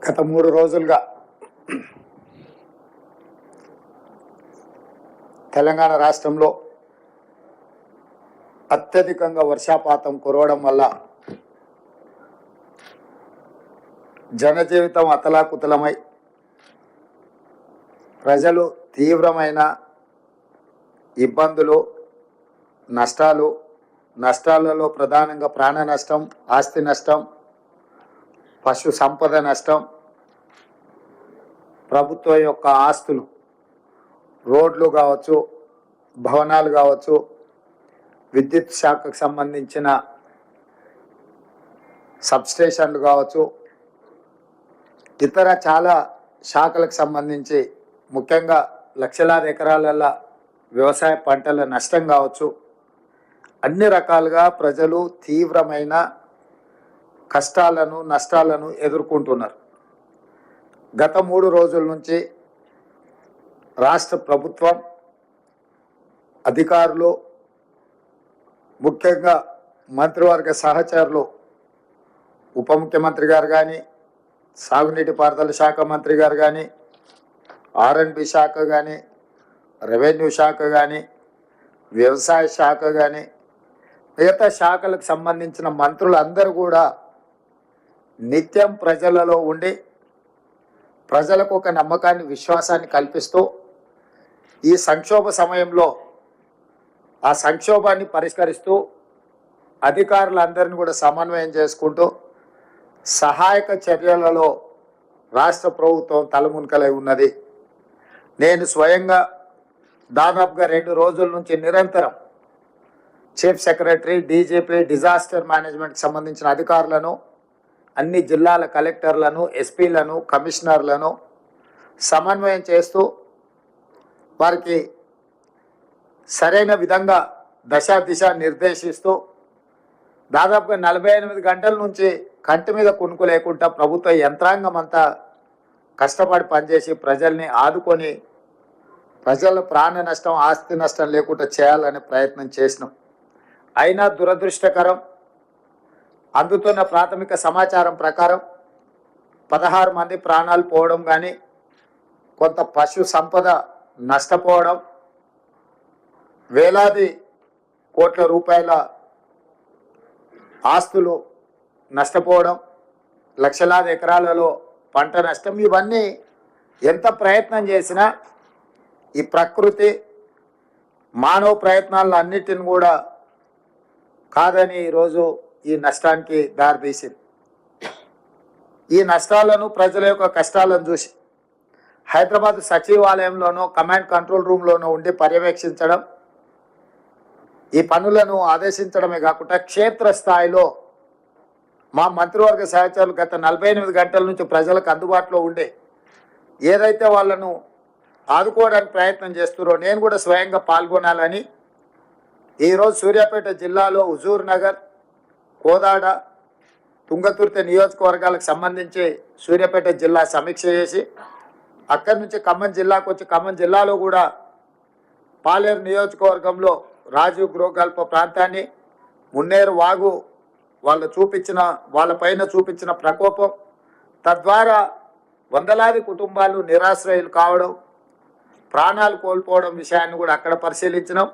గత 3 రోజులుగా తెలంగాణ రాష్ట్రంలో అత్యధికంగా వర్షపాతం కురవడం వల్ల జనజీవితం అతలాకుతలమై ప్రజలు తీవ్రమైన ఇబ్బందులు, నష్టాలలో ప్రధానంగా ప్రాణ నష్టం, ఆస్తి నష్టం, పశు సంపద నష్టం, ప్రభుత్వం యొక్క ఆస్తులు, రోడ్లు కావచ్చు, భవనాలు కావచ్చు, విద్యుత్ శాఖకు సంబంధించిన సబ్స్టేషన్లు కావచ్చు, ఇతర చాలా శాఖలకు సంబంధించి ముఖ్యంగా లక్షలాది ఎకరాలలో వ్యవసాయ పంటల నష్టం కావచ్చు, అన్ని రకాలుగా ప్రజలు తీవ్రమైన కష్టాలను, నష్టాలను ఎదుర్కొంటున్నారు. గత 3 రోజుల నుంచి రాష్ట్ర ప్రభుత్వం, అధికారులు, ముఖ్యంగా మంత్రివర్గ సహచరులు, ఉప ముఖ్యమంత్రి గారు కానీ, సాగునీటి పారుదల శాఖ మంత్రి గారు కానీ, R&B శాఖ కానీ, రెవెన్యూ శాఖ కానీ, వ్యవసాయ శాఖ కానీ, మిగతా శాఖలకు సంబంధించిన మంత్రులందరూ కూడా నిత్యం ప్రజలలో ఉండి ప్రజలకు ఒక నమ్మకాన్ని, విశ్వాసాన్ని కల్పిస్తూ ఈ సంక్షోభ సమయంలో ఆ సంక్షోభాన్ని పరిష్కరిస్తూ అధికారులందరినీ కూడా సమన్వయం చేసుకుంటూ సహాయక చర్యలలో రాష్ట్ర ప్రభుత్వం తలమునకలై ఉన్నది. నేను స్వయంగా దాదాపుగా 2 రోజుల నుంచి నిరంతరం చీఫ్ సెక్రటరీ, డీజీపీ, డిజాస్టర్ మేనేజ్మెంట్కి సంబంధించిన అధికారులను, అన్ని జిల్లాల కలెక్టర్లను, ఎస్పీలను, కమిషనర్లను సమన్వయం చేస్తూ వారికి సరైన విధంగా దిశ నిర్దేశిస్తూ దాదాపుగా 48 గంటల నుంచి కంటి మీద కునుకు లేకుండా ప్రభుత్వ యంత్రాంగం అంతా కష్టపడి పనిచేసి ప్రజల్ని ఆదుకొని ప్రజల ప్రాణ నష్టం, ఆస్తి నష్టం లేకుండా చేయాలనే ప్రయత్నం చేసినాం. అయినా దురదృష్టకరం, అందుతున్న ప్రాథమిక సమాచారం ప్రకారం 16 మంది ప్రాణాలు పోవడం కానీ, కొంత పశు సంపద నష్టపోవడం, వేలాది కోట్ల రూపాయల ఆస్తులు నష్టపోవడం, లక్షలాది ఎకరాలలో పంట నష్టం, ఇవన్నీ ఎంత ప్రయత్నం చేసినా ఈ ప్రకృతి మానవ ప్రయత్నాలను అన్నిటిని కూడా కాదని ఈరోజు ఈ నష్టానికి దారితీసింది. ఈ నష్టాలను, ప్రజల యొక్క కష్టాలను చూసి హైదరాబాద్ సచివాలయంలోనూ, కమాండ్ కంట్రోల్ రూమ్లోనూ ఉండి పర్యవేక్షించడం, ఈ పనులను ఆదేశించడమే కాకుండా క్షేత్రస్థాయిలో మా మంత్రివర్గ సహచరులు గత 48 గంటల నుంచి ప్రజలకు అందుబాటులో ఉండే ఏదైతే వాళ్ళను ఆదుకోవడానికి ప్రయత్నం చేస్తున్నారో నేను కూడా స్వయంగా పాల్గొనాలని ఈరోజు సూర్యాపేట జిల్లాలో హుజూర్ నగర్, కోదాడ, తుంగతుర్తి నియోజకవర్గాలకు సంబంధించి సూర్యాపేట జిల్లా సమీక్ష చేసి అక్కడి నుంచి ఖమ్మం జిల్లాకు వచ్చి ఖమ్మం జిల్లాలో కూడా పాలేరు నియోజకవర్గంలో రాజీవ్ గృహకల్ప ప్రాంతాన్ని, మున్నేరు వాగు వాళ్ళపైన చూపించిన ప్రకోపం, తద్వారా వందలాది కుటుంబాలు నిరాశ్రయులు కావడం, ప్రాణాలు కోల్పోవడం విషయాన్ని కూడా అక్కడ పరిశీలించినాం.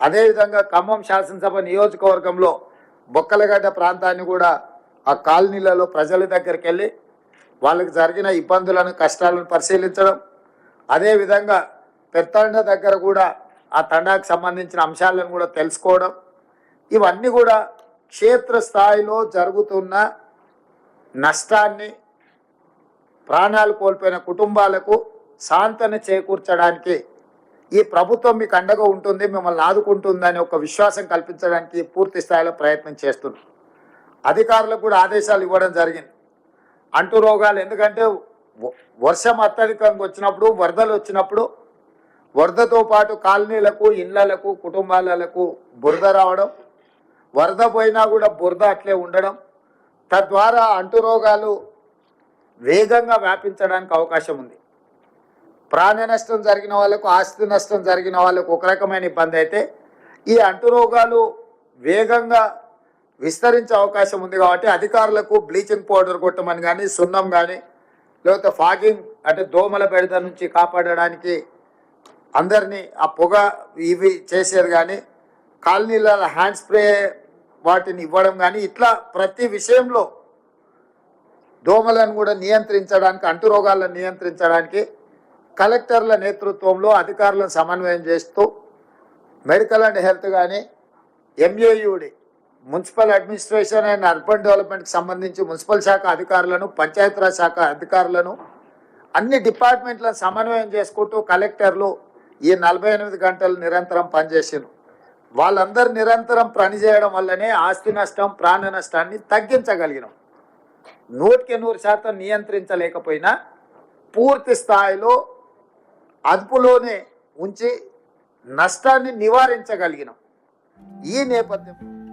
అదేవిధంగా ఖమ్మం శాసనసభ నియోజకవర్గంలో బొక్కలగడ్డ ప్రాంతాన్ని కూడా ఆ కాలనీలలో ప్రజల దగ్గరికి వెళ్ళి వాళ్ళకి జరిగిన ఇబ్బందులను, కష్టాలను పరిశీలించడం, అదేవిధంగా పెత్తండ దగ్గర కూడా ఆ తండాకు సంబంధించిన అంశాలను కూడా తెలుసుకోవడం, ఇవన్నీ కూడా క్షేత్రస్థాయిలో జరుగుతున్న నష్టాన్ని, ప్రాణాలు కోల్పోయిన కుటుంబాలకు సాంత్వన చేకూర్చడానికి ఈ ప్రభుత్వం మీకు అండగా ఉంటుంది, మిమ్మల్ని ఆదుకుంటుందని ఒక విశ్వాసం కల్పించడానికి పూర్తి స్థాయిలో ప్రయత్నం చేస్తున్నాం. అధికారులకు కూడా ఆదేశాలు ఇవ్వడం జరిగింది. అంటు రోగాలు, ఎందుకంటే వర్షం అత్యధికంగా వచ్చినప్పుడు, వరదలు వచ్చినప్పుడు వరదతో పాటు కాలనీలకు, ఇళ్లకు, కుటుంబాలకు బురద రావడం, వరద పోయినా కూడా బురద అట్లే ఉండడం, తద్వారా అంటు రోగాలు వేగంగా వ్యాపించడానికి అవకాశం ఉంది. ప్రాణ నష్టం జరిగిన వాళ్ళకు, ఆస్తి నష్టం జరిగిన వాళ్ళకు ఒక రకమైన ఇబ్బంది అయితే, ఈ అంటు రోగాలు వేగంగా విస్తరించే అవకాశం ఉంది. కాబట్టి అధికారులకు బ్లీచింగ్ పౌడర్ కొట్టమని కానీ, సున్నం కానీ, లేకపోతే ఫాగింగ్ అంటే దోమల బెడద నుంచి కాపాడడానికి అందరినీ ఆ పొగ ఇవి చేసేది కానీ, కాలనీల హ్యాండ్ స్ప్రే వాటిని ఇవ్వడం కానీ, ఇట్లా ప్రతి విషయంలో దోమలను కూడా నియంత్రించడానికి, అంటురోగాలను నియంత్రించడానికి కలెక్టర్ల నేతృత్వంలో అధికారులను సమన్వయం చేస్తూ మెడికల్ అండ్ హెల్త్ కానీ, MAUD municipal administration and urban డెవలప్మెంట్కి సంబంధించి మున్సిపల్ శాఖ అధికారులను, పంచాయతీరాజ్ శాఖ అధికారులను, అన్ని డిపార్ట్మెంట్లను సమన్వయం చేసుకుంటూ కలెక్టర్లు ఈ 48 గంటలు నిరంతరం పనిచేసారు. వాళ్ళందరూ నిరంతరం పనిచేయడం వల్లనే ఆస్తి నష్టం, ప్రాణ నష్టాన్ని తగ్గించగలిగినాం. 100% నియంత్రించలేకపోయినా పూర్తి స్థాయిలో అదుపులోనే ఉంచి నష్టాన్ని నివారించగలిగినాం. ఈ నేపథ్యం